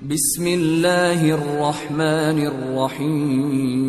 بسم اللہ الرحمن الرحیم۔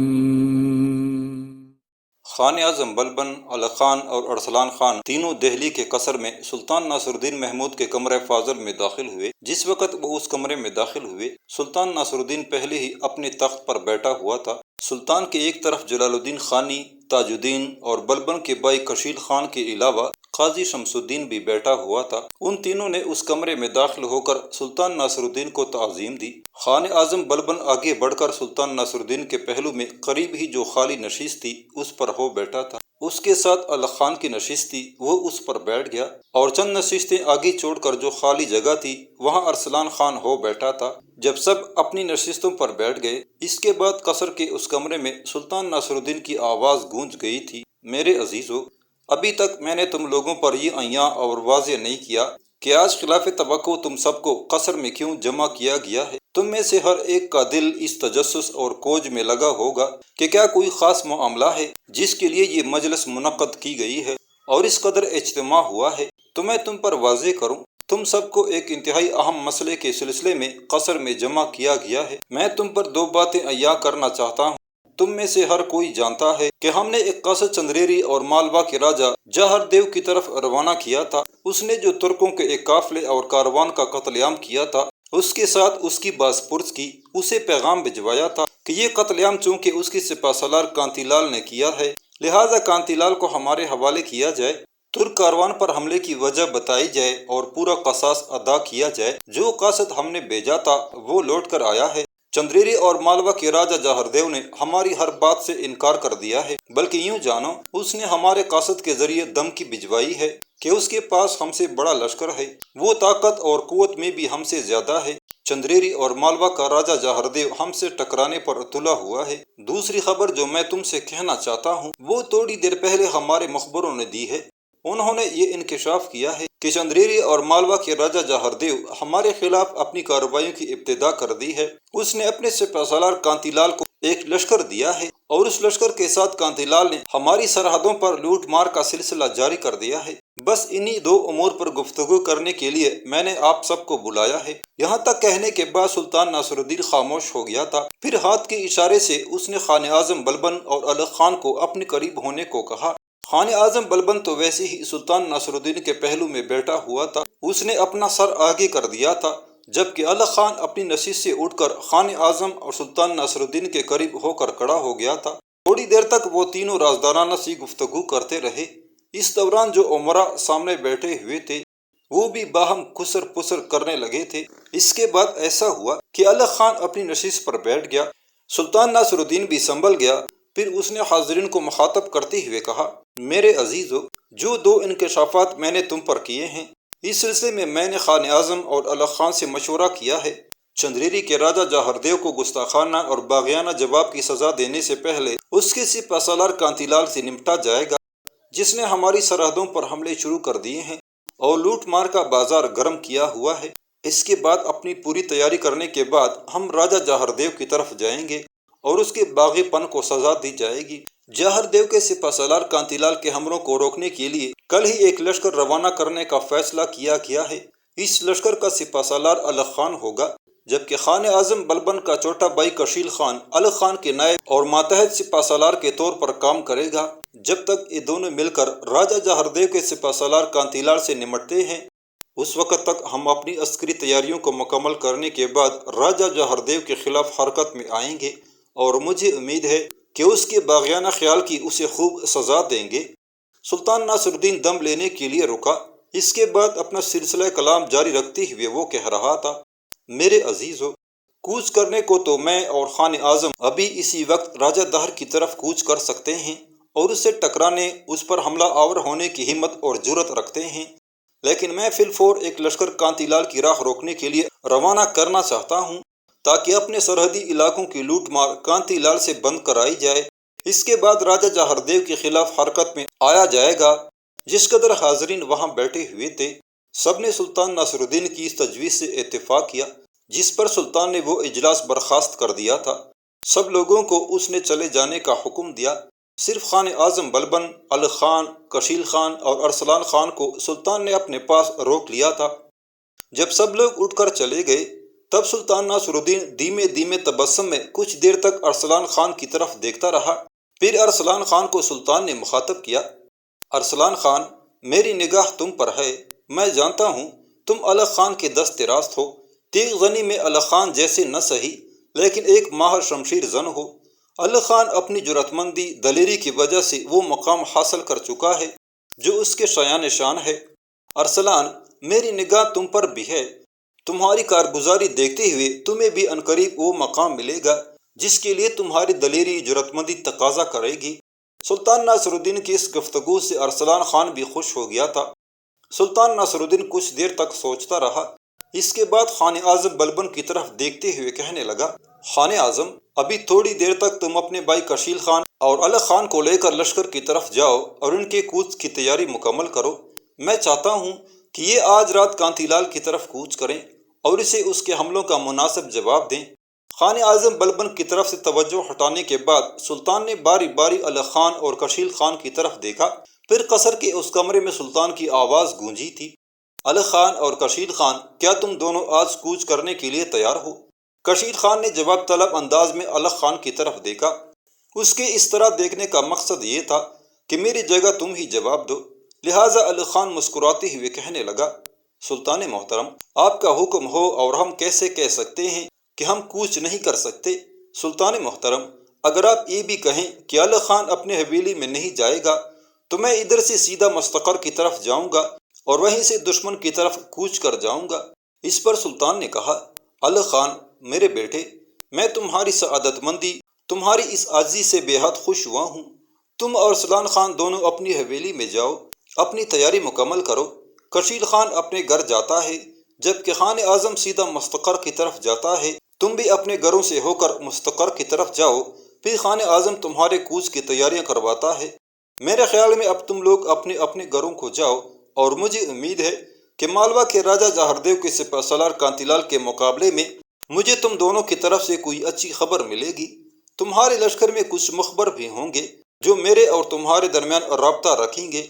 خان اعظم بلبن، علی خان اور ارسلان خان تینوں دہلی کے قصر میں سلطان ناصر الدین محمود کے کمرہ فاضل میں داخل ہوئے۔ جس وقت وہ اس کمرے میں داخل ہوئے، سلطان ناصر الدین پہلے ہی اپنے تخت پر بیٹھا ہوا تھا۔ سلطان کے ایک طرف جلال الدین خانی، تاج الدین اور بلبن کے بھائی کشیل خان کے علاوہ قاضی شمس الدین بھی بیٹھا ہوا تھا۔ ان تینوں نے اس کمرے میں داخل ہو کر سلطان ناصر الدین کو تعظیم دی۔ خان اعظم بلبن آگے بڑھ کر سلطان ناصر الدین کے پہلو میں قریب ہی جو خالی نشست تھی اس پر ہو بیٹھا تھا۔ اس کے ساتھ علی خان کی نشست تھی، وہ اس پر بیٹھ گیا، اور چند نشستیں آگے چھوڑ کر جو خالی جگہ تھی وہاں ارسلان خان ہو بیٹھا تھا۔ جب سب اپنی نشستوں پر بیٹھ گئے، اس کے بعد قصر کے اس کمرے میں سلطان ناصر الدین کی آواز گونج گئی تھی: میرے عزیزو، ابھی تک میں نے تم لوگوں پر یہ عیاں اور واضح نہیں کیا کہ آج خلاف توقع تم سب کو قصر میں کیوں جمع کیا گیا ہے۔ تم میں سے ہر ایک کا دل اس تجسس اور کھوج میں لگا ہوگا کہ کیا کوئی خاص معاملہ ہے جس کے لیے یہ مجلس منعقد کی گئی ہے اور اس قدر اجتماع ہوا ہے۔ تو میں تم پر واضح کروں، تم سب کو ایک انتہائی اہم مسئلے کے سلسلے میں قصر میں جمع کیا گیا ہے۔ میں تم پر دو باتیں عیاں کرنا چاہتا ہوں۔ تم میں سے ہر کوئی جانتا ہے کہ ہم نے ایک قصد چندریری اور مالوا کے راجہ جہر دیو کی طرف روانہ کیا تھا۔ اس نے جو ترکوں کے ایک قافلے اور کاروان کا قتل عام کیا تھا، اس کے ساتھ اس کی باز پرس کی، اسے پیغام بھجوایا تھا کہ یہ قتل عام چونکہ اس کی سپہ سالار کانتی لال نے کیا ہے، لہٰذا کانتی لال کو ہمارے حوالے کیا جائے، ترک کاروان پر حملے کی وجہ بتائی جائے اور پورا قصاص ادا کیا جائے۔ جو قاصد ہم نے بھیجا تھا وہ لوٹ کر آیا ہے۔ چندریری اور مالوا کے راجہ جہر دیو نے ہماری ہر بات سے انکار کر دیا ہے، بلکہ یوں جانو اس نے ہمارے قاصد کے ذریعے دھمکی بھجوائی ہے کہ اس کے پاس ہم سے بڑا لشکر ہے، وہ طاقت اور قوت میں بھی ہم سے زیادہ ہے۔ چندریری اور مالوا کا راجہ جہر دیو ہم سے ٹکرانے پر تلا ہوا ہے۔ دوسری خبر جو میں تم سے کہنا چاہتا ہوں وہ تھوڑی دیر پہلے ہمارے مخبروں نے دی ہے۔ انہوں نے یہ انکشاف کیا ہے کہ چندریری اور مالوا کے راجہ جہر دیو ہمارے خلاف اپنی کارروائیوں کی ابتدا کر دی ہے۔ اس نے اپنے سپہ سالار کانتی لال کو ایک لشکر دیا ہے اور اس لشکر کے ساتھ کانتی لال نے ہماری سرحدوں پر لوٹ مار کا سلسلہ جاری کر دیا ہے۔ بس انہی دو امور پر گفتگو کرنے کے لیے میں نے آپ سب کو بلایا ہے۔ یہاں تک کہنے کے بعد سلطان ناصر الدین خاموش ہو گیا تھا، پھر ہاتھ کے اشارے سے اس نے خان اعظم بلبن اور علی خان کو اپنے قریب ہونے کو کہا۔ خان اعظم بلبن تو ویسے ہی سلطان ناصر الدین کے پہلو میں بیٹھا ہوا تھا، اس نے اپنا سر آگے کر دیا تھا، جبکہ علی خان اپنی نشست سے اٹھ کر خان اعظم اور سلطان ناصر الدین کے قریب ہو کر کھڑا ہو گیا تھا۔ تھوڑی دیر تک وہ تینوں رازدارانہ سی گفتگو کرتے رہے۔ اس دوران جو امراء سامنے بیٹھے ہوئے تھے وہ بھی باہم خسر پسر کرنے لگے تھے۔ اس کے بعد ایسا ہوا کہ علی خان اپنی نشست پر بیٹھ گیا، سلطان ناصر الدین بھی سنبھل گیا، پھر اس نے حاضرین کو مخاطب کرتے ہوئے کہا: میرے عزیزو، جو دو انکشافات میں نے تم پر کیے ہیں، اس سلسلے میں نے خان اعظم اور علی خان سے مشورہ کیا ہے۔ چندریری کے راجہ جہر دیو کو گستاخانہ اور باغیانہ جواب کی سزا دینے سے پہلے اس کے سپہ سالار کانتی لال سے نمٹا جائے گا، جس نے ہماری سرحدوں پر حملے شروع کر دیے ہیں اور لوٹ مار کا بازار گرم کیا ہوا ہے۔ اس کے بعد اپنی پوری تیاری کرنے کے بعد ہم راجہ جہر دیو کی طرف جائیں گے اور اس کے باغی پن کو سزا دی جائے گی۔ جہر دیو کے سپہ سالار کانتی لال کے حملوں کو روکنے کے لیے کل ہی ایک لشکر روانہ کرنے کا فیصلہ کیا گیا ہے۔ اس لشکر کا سپہ سالار علی خان ہوگا، جبکہ خان اعظم بلبن کا چھوٹا بھائی کشیل خان علی خان کے نائب اور ماتحت سپہ سالار کے طور پر کام کرے گا۔ جب تک یہ دونوں مل کر راجہ جہر دیو کے سپہ سالار کانتی لال سے نمٹتے ہیں، اس وقت تک ہم اپنی عسکری تیاریوں کو مکمل کرنے کے بعد راجہ جہر دیو کے خلاف حرکت میں آئیں گے، اور مجھے امید ہے کہ اس کے باغیانہ خیال کی اسے خوب سزا دیں گے۔ سلطان ناصر الدین دم لینے کے لیے رکا۔ اس کے بعد اپنا سلسلہ کلام جاری رکھتے ہوئے وہ کہہ رہا تھا: میرے عزیزو، کوچ کرنے کو تو میں اور خان اعظم ابھی اسی وقت راجہ دہر کی طرف کوچ کر سکتے ہیں اور اس سے ٹکرانے، اس پر حملہ آور ہونے کی ہمت اور جرأت رکھتے ہیں، لیکن میں فی الفور ایک لشکر کانتی لال کی راہ روکنے کے لیے روانہ کرنا چاہتا ہوں تاکہ اپنے سرحدی علاقوں کی لوٹ مار کانتی لال سے بند کرائی جائے۔ اس کے بعد راجہ جہر دیو کے خلاف حرکت میں آیا جائے گا۔ جس قدر حاضرین وہاں بیٹھے ہوئے تھے، سب نے سلطان ناصر الدین کی اس تجویز سے اتفاق کیا جس پر سلطان نے وہ اجلاس برخاست کر دیا تھا۔ سب لوگوں کو اس نے چلے جانے کا حکم دیا، صرف خان اعظم بلبن، علی خان، کشیل خان اور ارسلان خان کو سلطان نے اپنے پاس روک لیا تھا۔ جب سب لوگ اٹھ کر چلے گئے تب سلطان ناصر الدین دھیمے دھیمے تبسم میں کچھ دیر تک ارسلان خان کی طرف دیکھتا رہا۔ پھر ارسلان خان کو سلطان نے مخاطب کیا، ارسلان خان، میری نگاہ تم پر ہے، میں جانتا ہوں تم الغ خان کے دست راست ہو، تیغ زنی میں الغ خان جیسے نہ سہی لیکن ایک ماہر شمشیر زن ہو۔ الغ خان اپنی جرأت مندی دلیری کی وجہ سے وہ مقام حاصل کر چکا ہے جو اس کے شایان شان ہے۔ ارسلان، میری نگاہ تم پر بھی ہے، تمہاری کارگزاری دیکھتے ہوئے تمہیں بھی عنقریب وہ مقام ملے گا جس کے لیے تمہاری دلیری جرأت مندی تقاضا کرے گی۔ سلطان ناصر الدین کی اس گفتگو سے ارسلان خان بھی خوش ہو گیا تھا۔ سلطان ناصر الدین کچھ دیر تک سوچتا رہا، اس کے بعد خان اعظم بلبن کی طرف دیکھتے ہوئے کہنے لگا، خان اعظم، ابھی تھوڑی دیر تک تم اپنے بھائی کشیل خان اور الغ خان کو لے کر لشکر کی طرف جاؤ اور ان کے کوچ کی تیاری مکمل کرو۔ میں چاہتا ہوں کہ یہ آج رات کانتی لال کی طرف کوچ کریں اور اسے اس کے حملوں کا مناسب جواب دیں۔ خان اعظم بلبن کی طرف سے توجہ ہٹانے کے بعد سلطان نے باری باری الغ خان اور کشیل خان کی طرف دیکھا، پھر قصر کے اس کمرے میں سلطان کی آواز گونجی تھی، الغ خان اور کشیل خان، کیا تم دونوں آج کوچ کرنے کے لیے تیار ہو؟ کشیل خان نے جواب طلب انداز میں الغ خان کی طرف دیکھا۔ اس کے اس طرح دیکھنے کا مقصد یہ تھا کہ میری جگہ تم ہی جواب دو، لہٰذا الغ خان مسکراتے ہوئے کہنے لگا، سلطان محترم، آپ کا حکم ہو اور ہم کیسے کہہ سکتے ہیں کہ ہم کوچ نہیں کر سکتے۔ سلطان محترم، اگر آپ یہ بھی کہیں کہ الغ خان اپنے حویلی میں نہیں جائے گا تو میں ادھر سے سیدھا مستقر کی طرف جاؤں گا اور وہیں سے دشمن کی طرف کوچ کر جاؤں گا۔ اس پر سلطان نے کہا، الغ خان میرے بیٹے، میں تمہاری سعادت مندی، تمہاری اس عاجزی سے بے حد خوش ہوا ہوں۔ تم اور ارسلان خان دونوں اپنی حویلی میں جاؤ، اپنی تیاری مکمل کرو۔ کشیل خان اپنے گھر جاتا ہے جبکہ خان اعظم سیدھا مستقر کی طرف جاتا ہے، تم بھی اپنے گھروں سے ہو کر مستقر کی طرف جاؤ، پھر خان اعظم تمہارے کوچ کی تیاریاں کرواتا ہے۔ میرے خیال میں اب تم لوگ اپنے اپنے گھروں کو جاؤ اور مجھے امید ہے کہ مالوا کے راجہ جہاردیو کے سپہ سالار کانتی لال کے مقابلے میں مجھے تم دونوں کی طرف سے کوئی اچھی خبر ملے گی۔ تمہارے لشکر میں کچھ مخبر بھی ہوں گے جو میرے اور تمہارے درمیان رابطہ رکھیں گے۔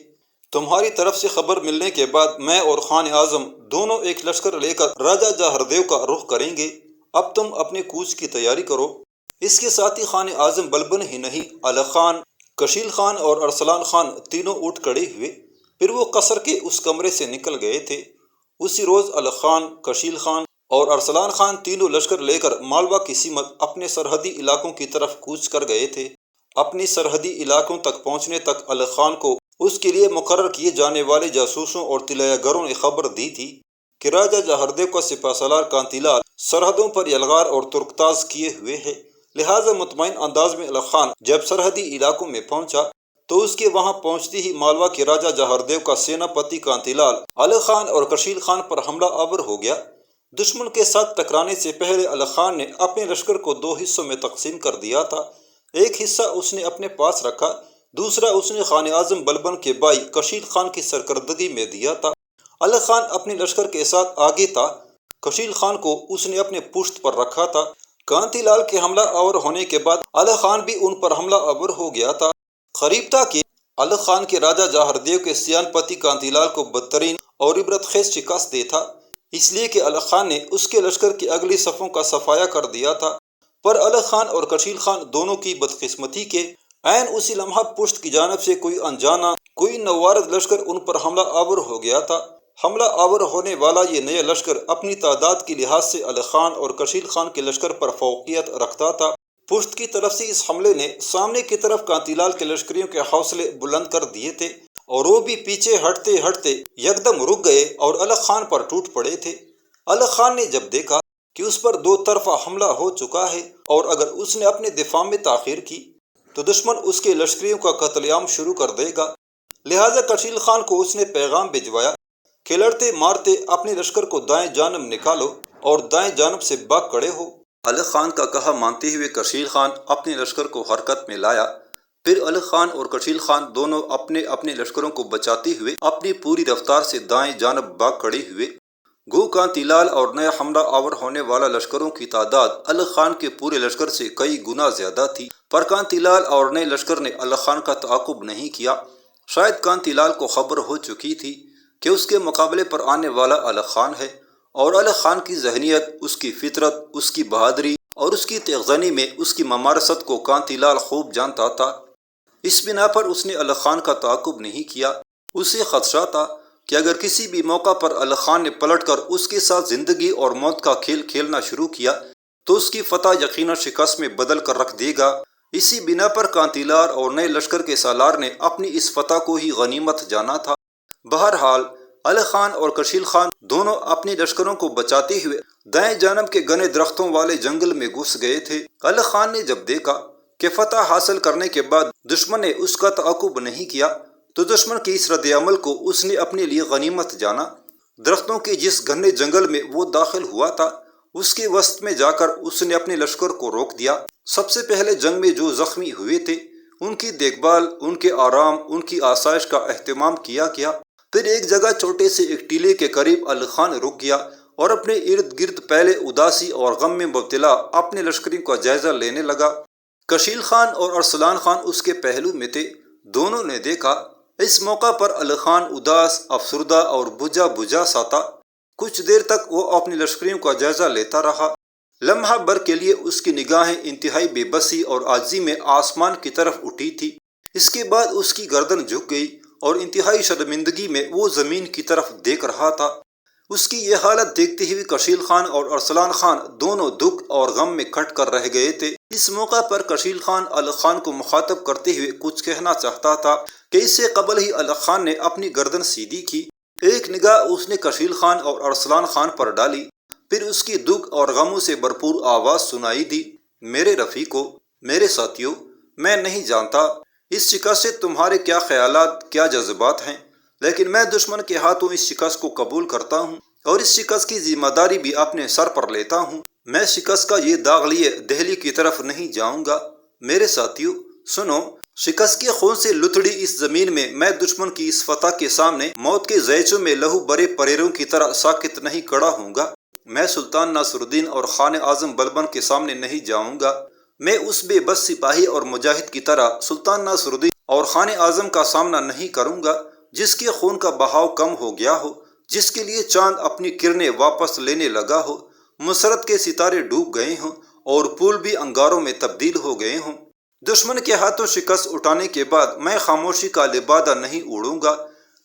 تمہاری طرف سے خبر ملنے کے بعد میں اور خان اعظم دونوں ایک لشکر لے کر راجہ جہاردیو کا رخ کریں گے۔ اب تم اپنے کوچ کی تیاری کرو۔ اس کے ساتھ ہی خان اعظم بلبن ہی نہیں، الغ خان، کشیل خان اور ارسلان خان تینوں اٹھ کھڑے ہوئے، پھر وہ قصر کے اس کمرے سے نکل گئے تھے۔ اسی روز الغ خان، کشیل خان اور ارسلان خان تینوں لشکر لے کر مالوا کی سمت اپنے سرحدی علاقوں کی طرف کوچ کر گئے تھے۔ اپنی سرحدی علاقوں تک پہنچنے تک الغ خان کو اس کے لیے مقرر کیے جانے والے جاسوسوں اور طلایہ گروں نے خبر دی تھی کہ راجہ جہاردیو کا سپہ سالار کانتی لال سرحدوں پر یلغار اور ترکتاز کیے ہوئے ہے۔ لہٰذا مطمئن انداز میں الغ خان جب سرحدی علاقوں میں پہنچا تو اس کے وہاں پہنچتے ہی مالوا کے راجہ جہاردیو کا سیناپتی کانتی لال الغ خان اور کشیل خان پر حملہ آور ہو گیا۔ دشمن کے ساتھ ٹکرانے سے پہلے الغ خان نے اپنے لشکر کو دو حصوں میں تقسیم کر دیا تھا، ایک حصہ اس نے اپنے پاس رکھا، دوسرا اس نے خان اعظم بلبن کے بھائی کشیل خان کی سرکردگی میں دیا تھا۔ الغ خان اپنے لشکر کے ساتھ آگے تھا، کشیل خان کو اس نے اپنے پشت پر رکھا تھا۔ کانتی لال کے حملہ آور ہونے کے بعد الغ خان بھی ان پر حملہ آور ہو گیا تھا۔ قریب تھا کہ الغ خان کے راجہ جہاردیو کے سیانپتی کانتی لال کو بدترین اور عبرت خیز شکست دے تھا، اس لیے کہ الغ خان نے اس کے لشکر کی اگلی صفوں کا صفایا کر دیا تھا۔ پر الغ خان اور کشیل خان دونوں کی بدقسمتی کے عین اسی لمحہ پشت کی جانب سے کوئی انجانا، کوئی نوارد لشکر ان پر حملہ آور ہو گیا تھا۔ حملہ آور ہونے والا یہ نیا لشکر اپنی تعداد کے لحاظ سے الغ خان اور کشیل خان کے لشکر پر فوقیت رکھتا تھا۔ پشت کی طرف سے اس حملے نے سامنے کی طرف کانتی لال کے لشکریوں کے حوصلے بلند کر دیے تھے اور وہ بھی پیچھے ہٹتے ہٹتے یکدم رک گئے اور الغ خان پر ٹوٹ پڑے تھے۔ الغ خان نے جب دیکھا کہ اس پر دو طرفہ حملہ ہو چکا ہے اور اگر اس نے اپنے دفاع میں تاخیر کی تو دشمن اس کے لشکریوں کا قتل عام شروع کر دے گا، لہٰذا کشیل خان کو اس نے پیغام بھجوایا کہ لڑتے مارتے اپنے لشکر کو دائیں جانب نکالو اور دائیں جانب سے بھاگ کھڑے ہو۔ الغ خان کا کہا مانتے ہوئے کشیل خان اپنے لشکر کو حرکت میں لایا، پھر الغ خان اور کشیل خان دونوں اپنے اپنے لشکروں کو بچاتے ہوئے اپنی پوری رفتار سے دائیں جانب بھاگ کھڑے ہوئے۔ گو کانتی لال اور نیا حملہ آور ہونے والا لشکروں کی تعداد الغ خان کے پورے لشکر سے کئی گنا زیادہ تھی، پر کانتی لال اور نئے لشکر نے الغ خان کا تعاقب نہیں کیا۔ شاید کانتی لال کو خبر ہو چکی تھی کہ اس کے مقابلے پر آنے والا الغ خان ہے اور علی خان کی ذہنیت، اس کی فطرت، اس کی بہادری اور اس کی تیغزنی میں اس کی ممارست کو کانتی لال خوب جانتا تھا۔ اس بنا پر اس نے علی خان کا تعاقب نہیں کیا۔ اسے خدشہ تھا کہ اگر کسی بھی موقع پر علی خان نے پلٹ کر اس کے ساتھ زندگی اور موت کا کھیل کھیلنا شروع کیا تو اس کی فتح یقیناً شکست میں بدل کر رکھ دے گا۔ اسی بنا پر کانتی لال اور نئے لشکر کے سالار نے اپنی اس فتح کو ہی غنیمت جانا تھا۔ بہرحال علی خان اور کشیل خان دونوں اپنے لشکروں کو بچاتے ہوئے دائیں جانب کے گھنے درختوں والے جنگل میں گھس گئے تھے۔ علی خان نے جب دیکھا کہ فتح حاصل کرنے کے بعد دشمن نے اس کا تعاقب نہیں کیا تو دشمن کی اس رد عمل کو اس نے اپنے لیے غنیمت جانا۔ درختوں کے جس گھنے جنگل میں وہ داخل ہوا تھا اس کے وسط میں جا کر اس نے اپنے لشکر کو روک دیا۔ سب سے پہلے جنگ میں جو زخمی ہوئے تھے ان کی دیکھ بھال، ان کے آرام، ان کی آسائش کا اہتمام کیا گیا۔ پھر ایک جگہ چھوٹے سے ایک ٹیلے کے قریب علی خان رک گیا اور اپنے ارد گرد پہلے اداسی اور غم میں مبتلا اپنے لشکریوں کا جائزہ لینے لگا۔ کشیل خان اور ارسلان خان اس کے پہلو میں تھے۔ دونوں نے دیکھا اس موقع پر علی خان اداس، افسردہ اور بجھا بجھا سا تھا۔ کچھ دیر تک وہ اپنے لشکریوں کا جائزہ لیتا رہا۔ لمحہ بھر کے لیے اس کی نگاہیں انتہائی بے بسی اور عاجزی میں آسمان کی طرف اٹھی تھی۔ اس کے بعد اس کی گردن جھک گئی اور انتہائی شرمندگی میں وہ زمین کی طرف دیکھ رہا تھا۔ اس کی یہ حالت دیکھتے ہوئے کشیل خان اور ارسلان خان دونوں دکھ اور غم میں کھٹ کر رہ گئے تھے۔ اس موقع پر کشیل خان علی خان کو مخاطب کرتے ہوئے کچھ کہنا چاہتا تھا کہ اس سے قبل ہی علی خان نے اپنی گردن سیدھی کی۔ ایک نگاہ اس نے کشیل خان اور ارسلان خان پر ڈالی، پھر اس کی دکھ اور غموں سے بھرپور آواز سنائی دی۔ میرے رفیقو، میرے ساتھیو، میں نہیں جانتا اس شکست سے تمہارے کیا خیالات، کیا جذبات ہیں، لیکن میں دشمن کے ہاتھوں اس شکست کو قبول کرتا ہوں اور اس شکست کی ذمہ داری بھی اپنے سر پر لیتا ہوں۔ میں شکست کا یہ داغ لیے دہلی کی طرف نہیں جاؤں گا۔ میرے ساتھیو سنو، شکست کے خون سے لتڑی اس زمین میں میں دشمن کی اس فتح کے سامنے موت کے زیچوں میں لہو بھرے پریروں کی طرح ساکت نہیں کھڑا ہوں گا۔ میں سلطان ناصر الدین اور خان اعظم بلبن کے سامنے نہیں جاؤں گا۔ میں اس بے بس سپاہی اور مجاہد کی طرح سلطان ناصر الدین اور خان اعظم کا سامنا نہیں کروں گا جس کے خون کا بہاؤ کم ہو گیا ہو، جس کے لیے چاند اپنی کرنیں واپس لینے لگا ہو، مسرت کے ستارے ڈوب گئے ہوں اور پھول بھی انگاروں میں تبدیل ہو گئے ہوں۔ دشمن کے ہاتھوں شکست اٹھانے کے بعد میں خاموشی کا لبادہ نہیں اوڑھوں گا،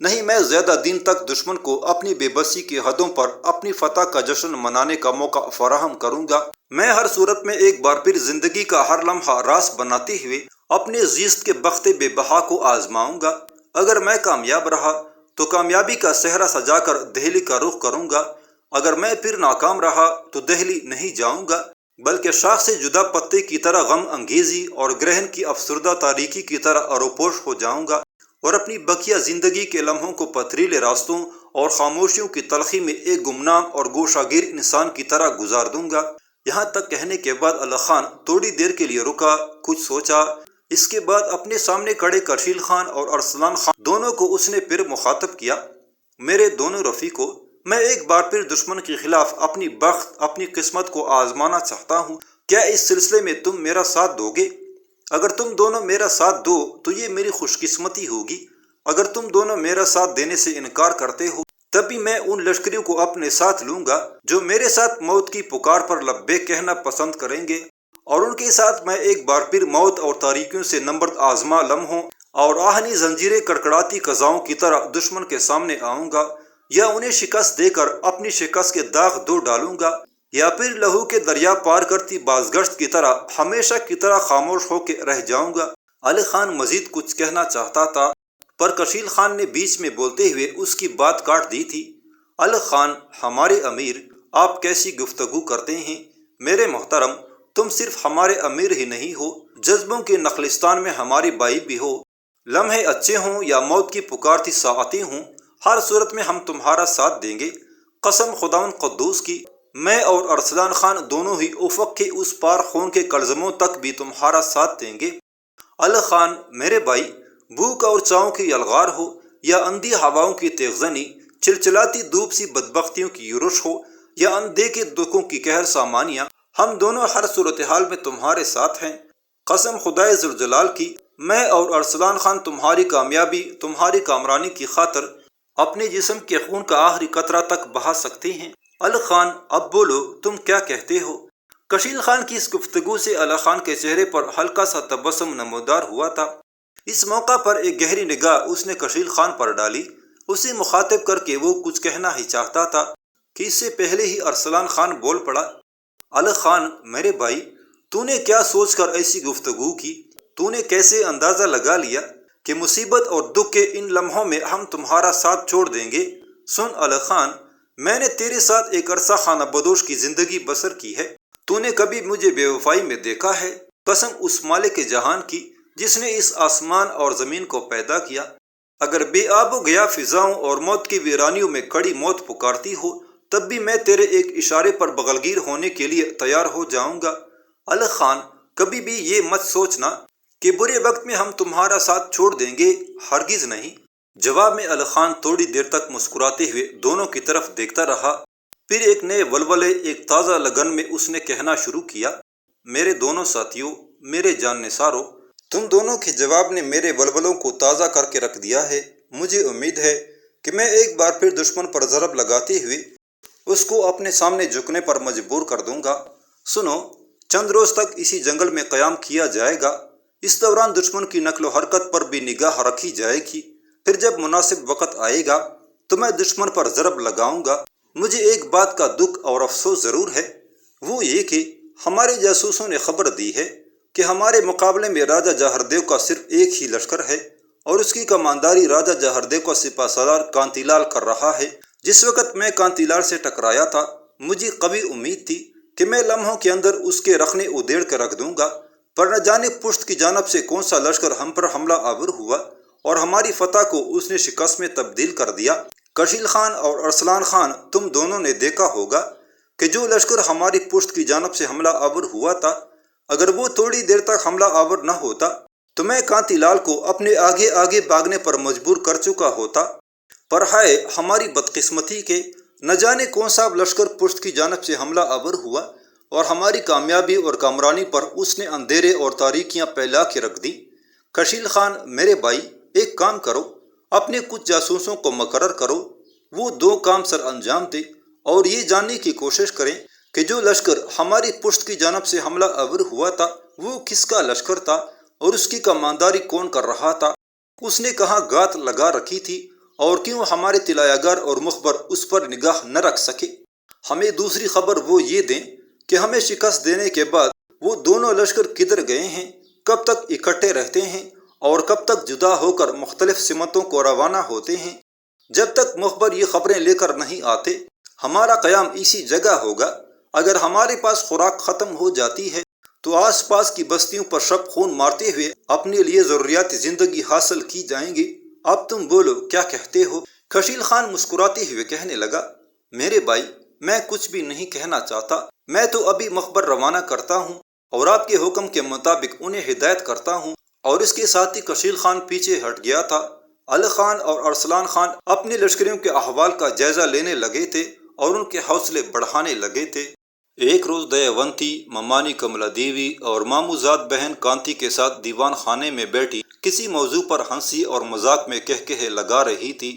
نہیں میں زیادہ دن تک دشمن کو اپنی بے بسی کی حدوں پر اپنی فتح کا جشن منانے کا موقع فراہم کروں گا۔ میں ہر صورت میں ایک بار پھر زندگی کا ہر لمحہ راس بناتے ہوئے اپنے زیست کے بخت بے بہا کو آزماؤں گا۔ اگر میں کامیاب رہا تو کامیابی کا صحرا سجا کر دہلی کا رخ کروں گا، اگر میں پھر ناکام رہا تو دہلی نہیں جاؤں گا بلکہ شاخ سے جدا پتے کی طرح غم انگیزی اور گرہن کی افسردہ تاریکی کی طرح اروپوش ہو جاؤں گا اور اپنی بقیہ زندگی کے لمحوں کو پتھریلے راستوں اور خاموشیوں کی تلخی میں ایک گمنام اور گوشہ گیر انسان کی طرح گزار دوں گا۔ یہاں تک کہنے کے بعد علی خان تھوڑی دیر کے لیے رکا، کچھ سوچا۔ اس کے بعد اپنے سامنے کھڑے کشیل خان اور ارسلان خان دونوں کو اس نے پھر مخاطب کیا۔ میرے دونوں رفیقوں، میں ایک بار پھر دشمن کے خلاف اپنی بخت، اپنی قسمت کو آزمانا چاہتا ہوں۔ کیا اس سلسلے میں تم میرا ساتھ دو گے؟ اگر تم دونوں میرا ساتھ دو تو یہ میری خوش قسمتی ہوگی۔ اگر تم دونوں میرا ساتھ دینے سے انکار کرتے ہو تبھی میں ان لشکریوں کو اپنے ساتھ لوں گا جو میرے ساتھ موت کی پکار پر لبیک کہنا پسند کریں گے، اور ان کے ساتھ میں ایک بار پھر موت اور تاریکیوں سے نمبرد آزما لمحوں اور آہنی زنجیریں کڑکڑاتی قضاؤں کی طرح دشمن کے سامنے آؤں گا، یا انہیں شکست دے کر اپنی شکست کے داغ دھو ڈالوں گا، یا پھر لہو کے دریا پار کرتی بازگشت کی طرح ہمیشہ کی طرح خاموش ہو کے رہ جاؤں گا۔ علی خان مزید کچھ کہنا چاہتا تھا پر کشیل خان نے بیچ میں بولتے ہوئے اس کی بات کاٹ دی تھی۔ علی خان، ہمارے امیر، آپ کیسی گفتگو کرتے ہیں؟ میرے محترم، تم صرف ہمارے امیر ہی نہیں ہو، جذبوں کے نخلستان میں ہماری بائی بھی ہو۔ لمحے اچھے ہوں یا موت کی پکارتی ساعتیں ہوں، ہر صورت میں ہم تمہارا ساتھ دیں گے۔ قسم خداوند قدوس کی، میں اور ارسلان خان دونوں ہی افق کے اس پار خون کے کلزموں تک بھی تمہارا ساتھ دیں گے۔ علی خان، میرے بھائی، بھوک اور چاؤں کی یلغار ہو یا اندھی ہواؤں کی تیغزنی، چلچلاتی دھوپ سی بدبختیوں کی یورش ہو یا اندھیرے دکھوں کی قہر سامانیاں، ہم دونوں ہر صورتحال میں تمہارے ساتھ ہیں۔ قسم خدائے ذوالجلال کی، میں اور ارسلان خان تمہاری کامیابی، تمہاری کامرانی کی خاطر اپنے جسم کے خون کا آخری قطرہ تک بہا سکتے ہیں۔ الغ خان اب بولو تم کیا کہتے ہو؟ کشیل خان کی اس گفتگو سے الغ خان کے چہرے پر ہلکا سا تبسم نمودار ہوا تھا۔ اس موقع پر ایک گہری نگاہ اس نے کشیل خان پر ڈالی۔ اسے مخاطب کر کے وہ کچھ کہنا ہی چاہتا تھا کہ اس سے پہلے ہی ارسلان خان بول پڑا۔ الغ خان میرے بھائی، تو نے کیا سوچ کر ایسی گفتگو کی؟ تو نے کیسے اندازہ لگا لیا کہ مصیبت اور دکھ کے ان لمحوں میں ہم تمہارا ساتھ چھوڑ دیں گے؟ سن الغ خان، میں نے تیرے ساتھ ایک عرصہ خانہ بدوش کی زندگی بسر کی ہے۔ تو نے کبھی مجھے بے وفائی میں دیکھا ہے؟ قسم اس مالک جہان کی جس نے اس آسمان اور زمین کو پیدا کیا، اگر بے آب و گیا فضاؤں اور موت کی ویرانیوں میں کڑی موت پکارتی ہو تب بھی میں تیرے ایک اشارے پر بغلگیر ہونے کے لیے تیار ہو جاؤں گا۔ الغ خان، کبھی بھی یہ مت سوچنا کہ برے وقت میں ہم تمہارا ساتھ چھوڑ دیں گے، ہرگز نہیں۔ جواب میں الغ خان تھوڑی دیر تک مسکراتے ہوئے دونوں کی طرف دیکھتا رہا، پھر ایک نئے ولولے، ایک تازہ لگن میں اس نے کہنا شروع کیا، میرے دونوں ساتھیوں، میرے جان نثاروں، تم دونوں کے جواب نے میرے ولولوں کو تازہ کر کے رکھ دیا ہے۔ مجھے امید ہے کہ میں ایک بار پھر دشمن پر ضرب لگاتے ہوئے اس کو اپنے سامنے جھکنے پر مجبور کر دوں گا۔ سنو، چند روز تک اسی جنگل میں قیام کیا جائے گا۔ اس دوران دشمن کی نقل و حرکت پر بھی نگاہ رکھی جائے گی۔ پھر جب مناسب وقت آئے گا تو میں دشمن پر ضرب لگاؤں گا۔ مجھے ایک بات کا دکھ اور افسوس ضرور ہے، وہ یہ کہ ہمارے جاسوسوں نے خبر دی ہے کہ ہمارے مقابلے میں راجہ جہردیو کا صرف ایک ہی لشکر ہے اور اس کی کمانداری راجہ جہردیو کا سپہ سالار کانتی لال کر رہا ہے۔ جس وقت میں کانتی لال سے ٹکرایا تھا مجھے قوی امید تھی کہ میں لمحوں کے اندر اس کے رخنے ادھیڑ کر رکھ دوں گا، پر نہ جانے پشت کی جانب سے کون سا لشکر ہم پر حملہ آور ہوا اور ہماری فتح کو اس نے شکست میں تبدیل کر دیا۔ کشیل خان اور ارسلان خان، تم دونوں نے دیکھا ہوگا کہ جو لشکر ہماری پشت کی جانب سے حملہ آور ہوا تھا، اگر وہ تھوڑی دیر تک حملہ آور نہ ہوتا تو میں کانتی لال کو اپنے آگے آگے بھاگنے پر مجبور کر چکا ہوتا، پر ہائے ہماری بدقسمتی کے نہ جانے کون سا لشکر پشت کی جانب سے حملہ آور ہوا اور ہماری کامیابی اور کامرانی پر اس نے اندھیرے اور تاریکیاں پھیلا کے رکھ دی۔ کشیل خان میرے بھائی، ایک کام کرو، اپنے کچھ جاسوسوں کو مقرر کرو، وہ 2 کام سر انجام دے اور یہ جاننے کی کوشش کریں کہ جو لشکر ہماری پشت کی جانب سے حملہ آور ہوا تھا وہ کس کا لشکر تھا اور اس کی کمانداری کون کر رہا تھا، اس نے کہاں گات لگا رکھی تھی اور کیوں ہمارے طلایہ گر اور مخبر اس پر نگاہ نہ رکھ سکے۔ ہمیں دوسری خبر وہ یہ دیں کہ ہمیں شکست دینے کے بعد وہ دونوں لشکر کدھر گئے ہیں، کب تک اکٹھے رہتے ہیں اور کب تک جدا ہو کر مختلف سمتوں کو روانہ ہوتے ہیں۔ جب تک مخبر یہ خبریں لے کر نہیں آتے ہمارا قیام اسی جگہ ہوگا۔ اگر ہمارے پاس خوراک ختم ہو جاتی ہے تو آس پاس کی بستیوں پر شب خون مارتے ہوئے اپنے لیے ضروریات زندگی حاصل کی جائیں گی۔ اب تم بولو کیا کہتے ہو؟ کشیل خان مسکراتے ہوئے کہنے لگا، میرے بھائی میں کچھ بھی نہیں کہنا چاہتا، میں تو ابھی مخبر روانہ کرتا ہوں اور آپ کے حکم کے مطابق انہیں ہدایت کرتا ہوں۔ اور اس کے ساتھ ہی کشیل خان پیچھے ہٹ گیا تھا۔ الغ خان اور ارسلان خان اپنے لشکریوں کے احوال کا جائزہ لینے لگے تھے اور ان کے حوصلے بڑھانے لگے تھے۔ ایک روز دیاونتی، ممانی کملا دیوی اور ماموزاد بہن کانتی کے ساتھ دیوان خانے میں بیٹھی کسی موضوع پر ہنسی اور مذاق میں کہے لگا رہی تھی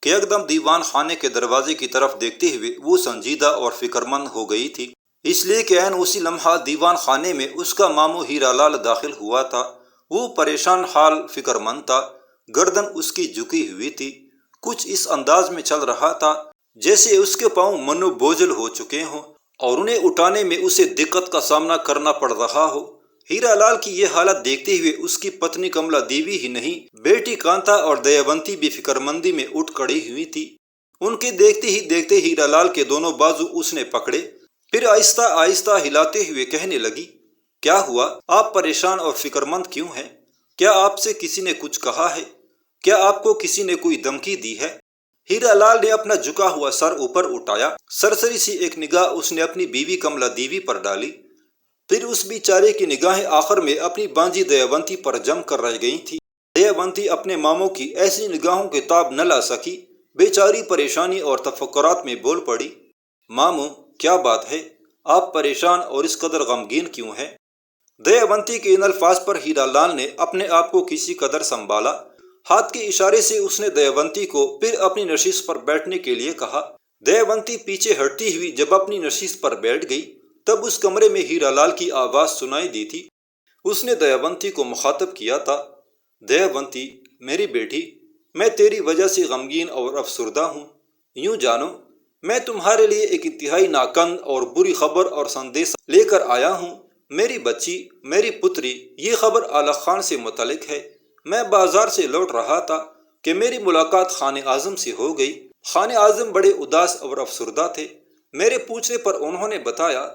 کہ یکدم دیوان خانے کے دروازے کی طرف دیکھتے ہوئے وہ سنجیدہ اور فکرمند ہو گئی تھی، اس لیے کہ عین اسی لمحہ دیوان خانے میں اس کا ماموں ہیرا لال داخل ہوا تھا۔ وہ پریشان حال فکرمند تھا، گردن اس کی جھکی ہوئی تھی، کچھ اس انداز میں چل رہا تھا جیسے اس کے پاؤں منو بوجھل ہو چکے ہوں اور انہیں اٹھانے میں اسے دقت کا سامنا کرنا پڑ رہا ہو۔ ہیرا لال کی یہ حالت دیکھتے ہوئے اس کی پتنی کملا دیوی ہی نہیں، بیٹی کانتا اور دیاونتی بھی فکرمندی میں اٹھ کھڑی ہوئی تھی۔ ان کے دیکھتے ہی دیکھتے ہیرا لال کے دونوں بازو اس نے پکڑے، پھر آہستہ آہستہ ہلاتے ہوئے کہنے لگی، کیا ہوا؟ آپ پریشان اور فکرمند کیوں ہیں؟ کیا آپ سے کسی نے کچھ کہا ہے؟ کیا آپ کو کسی نے کوئی دھمکی دی ہے؟ ہیرا لال نے اپنا جھکا ہوا سر اوپر اٹھایا، سرسری سی ایک نگاہ اس نے اپنی بیوی کملا دیوی پر ڈالی، پھر اس بیچارے کی نگاہیں آخر میں اپنی بانجی دیاونتی پر جم کر رہ گئی تھی۔ دیاونتی اپنے ماموں کی ایسی نگاہوں کے تاب نہ لا سکی، بیچاری پریشانی اور تفکرات میں بول پڑی، ماموں کیا بات ہے؟ آپ پریشان اور اس قدر غمگین کیوں ہیں؟ دیاونتی کے ان الفاظ پر ہیرا لال نے اپنے آپ کو کسی قدر سنبھالا، ہاتھ کے اشارے سے اس نے دیاونتی کو پھر اپنی نشست پر بیٹھنے کے لیے کہا۔ دموتی پیچھے ہٹتی ہوئی جب اپنی نشست پر بیٹھ گئی تب اس کمرے میں ہیرا لال کی آواز سنائی دی تھی۔ اس نے دموتی کو مخاطب کیا تھا، دموتی میری بیٹی، میں تیری وجہ سے غمگین اور افسردہ ہوں۔ یوں جانو میں تمہارے لیے ایک انتہائی ناکند اور بری خبر اور سندیش لے کر آیا ہوں۔ میری بچی، میری پتری، یہ خبر اعلی خان سے متعلق ہے۔ میں بازار سے لوٹ رہا تھا کہ میری ملاقات خان اعظم سے ہو گئی۔ خان اعظم بڑے اداس اور افسردہ تھے۔ میرے پوچھنے پر انہوں نے بتایا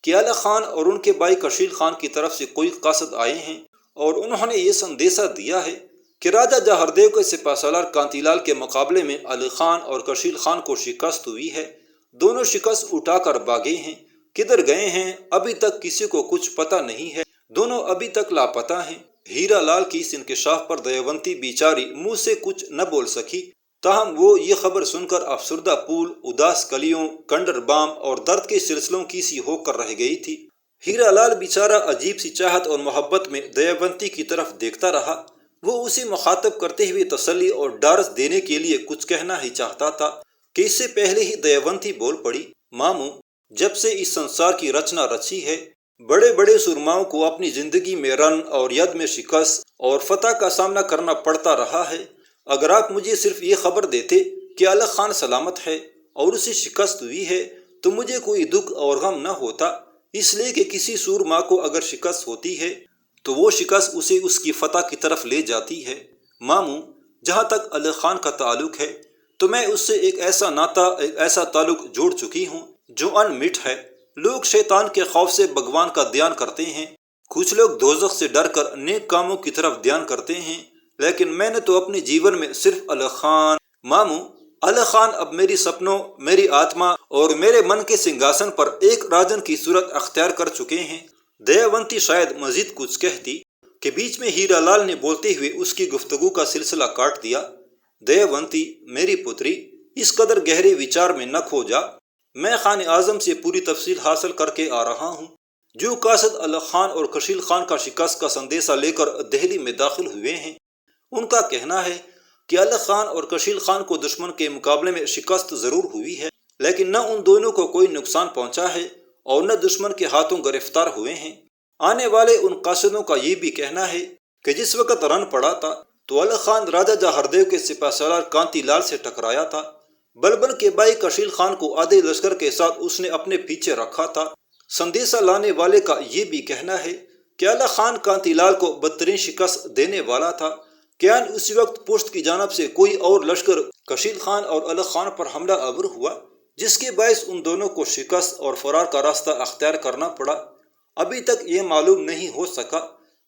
کہ اعلی خان اور ان کے بھائی کشیل خان کی طرف سے کوئی قاصد آئے ہیں اور انہوں نے یہ سندیشہ دیا ہے کہ راجہ جہاردیو کے سپہ سالار کانتی لال کے مقابلے میں علی خان اور کشیل خان کو شکست ہوئی ہے۔ دونوں شکست اٹھا کر بھاگے ہیں۔ کدھر گئے ہیں ابھی تک کسی کو کچھ پتہ نہیں ہے۔ دونوں ابھی تک لاپتہ ہیں۔ ہیرا لال کی اس انکشاف پر دموتی بیچاری منہ سے کچھ نہ بول سکی، تاہم وہ یہ خبر سن کر افسردہ پھول، اداس کلیوں، کنڈر بام اور درد کے سلسلوں کی سی ہو کر رہ گئی تھی۔ ہیرا لال بیچارہ عجیب سی چاہت اور محبت میں دموتی کی طرف دیکھتا رہا۔ وہ اسے مخاطب کرتے ہوئے تسلی اور ڈارس دینے کے لیے کچھ کہنا ہی چاہتا تھا کہ اس سے پہلے ہی دموتی بول پڑی، ماموں، جب سے اس سنسار کی رچنا رچی ہے، بڑے بڑے سرماؤں کو اپنی زندگی میں رن اور ید میں شکست اور فتح کا سامنا کرنا پڑتا رہا ہے۔ اگر آپ مجھے صرف یہ خبر دیتے کہ اعلی خان سلامت ہے اور اسے شکست ہوئی ہے تو مجھے کوئی دکھ اور غم نہ ہوتا، اس لیے کہ کسی سورما کو اگر شکست ہوتی ہے تو وہ شکست اسے اس کی فتح کی طرف لے جاتی ہے۔ ماموں، جہاں تک علی خان کا تعلق ہے تو میں اس سے ایک ایسا ناطہ، ایک ایسا تعلق جوڑ چکی ہوں جو ان مٹ ہے۔ لوگ شیطان کے خوف سے بھگوان کا دھیان کرتے ہیں، کچھ لوگ دوزخ سے ڈر کر نیک کاموں کی طرف دھیان کرتے ہیں، لیکن میں نے تو اپنے جیون میں صرف علی خان۔ ماموں، علی خان اب میری سپنوں، میری آتما اور میرے من کے سنگھاسن پر ایک راجن کی صورت اختیار کر چکے ہیں۔ دموتی شاید مزید کچھ کہتی کہ بیچ میں ہیرا لال نے بولتے ہوئے اس کی گفتگو کا سلسلہ کاٹ دیا۔ دموتی میری پتری، اس قدر گہرے وچار میں نہ کھو جا۔ میں خان اعظم سے پوری تفصیل حاصل کر کے آ رہا ہوں۔ جو قاصد علی خان اور کشیل خان کا شکست کا سندیشہ لے کر دہلی میں داخل ہوئے ہیں، ان کا کہنا ہے کہ علی خان اور کشیل خان کو دشمن کے مقابلے میں شکست ضرور ہوئی ہے، لیکن نہ ان دونوں کو کوئی نقصان پہنچا ہے اور نہ دشمن کے ہاتھوں گرفتار ہوئے ہیں۔ آنے والے ان قاصدوں کا یہ بھی کہنا ہے کہ جس وقت رن پڑا تھا تو علی خان راجہ جہاردیو کے سپہ سالار کانتی لال سے ٹکرایا تھا۔ بلبن کے بھائی کشیل خان کو آدھے لشکر کے ساتھ اس نے اپنے پیچھے رکھا تھا۔ سندیشہ لانے والے کا یہ بھی کہنا ہے کہ علی خان کانتی لال کو بدترین شکست دینے والا تھا۔ کیا اسی وقت پشت کی جانب سے کوئی اور لشکر کشیل خان اور علی خان پر حملہ آور ہوا جس کے باعث ان دونوں کو شکست اور فرار کا راستہ اختیار کرنا پڑا؟ ابھی تک یہ معلوم نہیں ہو سکا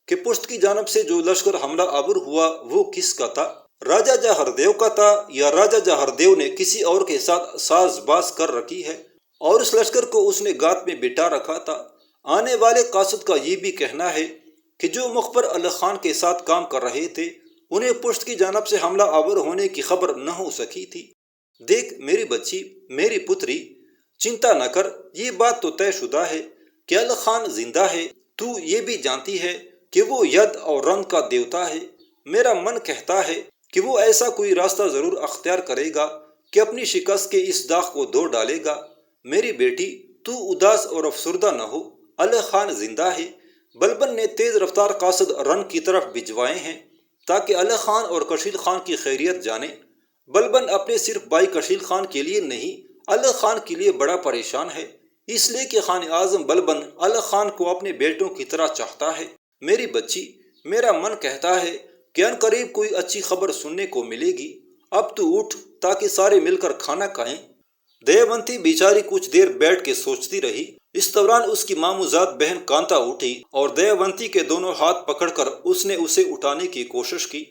کہ پشت کی جانب سے جو لشکر حملہ آور ہوا وہ کس کا تھا، راجہ جہاردیو کا تھا یا راجہ جہاردیو نے کسی اور کے ساتھ ساز باز کر رکھی ہے اور اس لشکر کو اس نے گات میں بٹھا رکھا تھا۔ آنے والے قاصد کا یہ بھی کہنا ہے کہ جو مخبر علی خان کے ساتھ کام کر رہے تھے انہیں پشت کی جانب سے حملہ آور ہونے کی خبر نہ ہو سکی تھی۔ دیکھ میری بچی، میری پتری، چنتا نہ کر، یہ بات تو طے شدہ ہے کہ علی خان زندہ ہے۔ تو یہ بھی جانتی ہے کہ وہ ید اور رنگ کا دیوتا ہے۔ میرا من کہتا ہے کہ وہ ایسا کوئی راستہ ضرور اختیار کرے گا کہ اپنی شکست کے اس داغ کو دھو ڈالے گا۔ میری بیٹی، تو اداس اور افسردہ نہ ہو، علی خان زندہ ہے۔ بلبن نے تیز رفتار قاصد رن کی طرف بھجوائے ہیں تاکہ علی خان اور کشیل خان کی خیریت جانے۔ بلبن اپنے صرف بھائی کشیل خان کے لیے نہیں، علی خان کے لیے بڑا پریشان ہے، اس لیے کہ خان اعظم بلبن علی خان کو اپنے بیٹوں کی طرح چاہتا ہے۔ میری بچی، میرا من کہتا ہے کہ ان قریب کوئی اچھی خبر سننے کو ملے گی۔ اب تو اٹھ تاکہ سارے مل کر کھانا کھائیں۔ دموتی بیچاری کچھ دیر بیٹھ کے سوچتی رہی۔ اس دوران اس کی ماموزاد بہن کانتا اٹھی اور دموتی کے دونوں ہاتھ پکڑ کر اس نے اسے اٹھانے کی کوشش کی،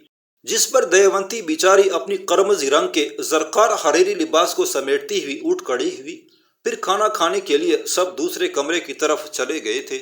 جس پر دموتی بیچاری اپنی قرمزی رنگ کے زرقار حریری لباس کو سمیٹتی ہوئی اٹھ کھڑی ہوئی۔ پھر کھانا کھانے کے لیے سب دوسرے کمرے کی طرف چلے گئے تھے۔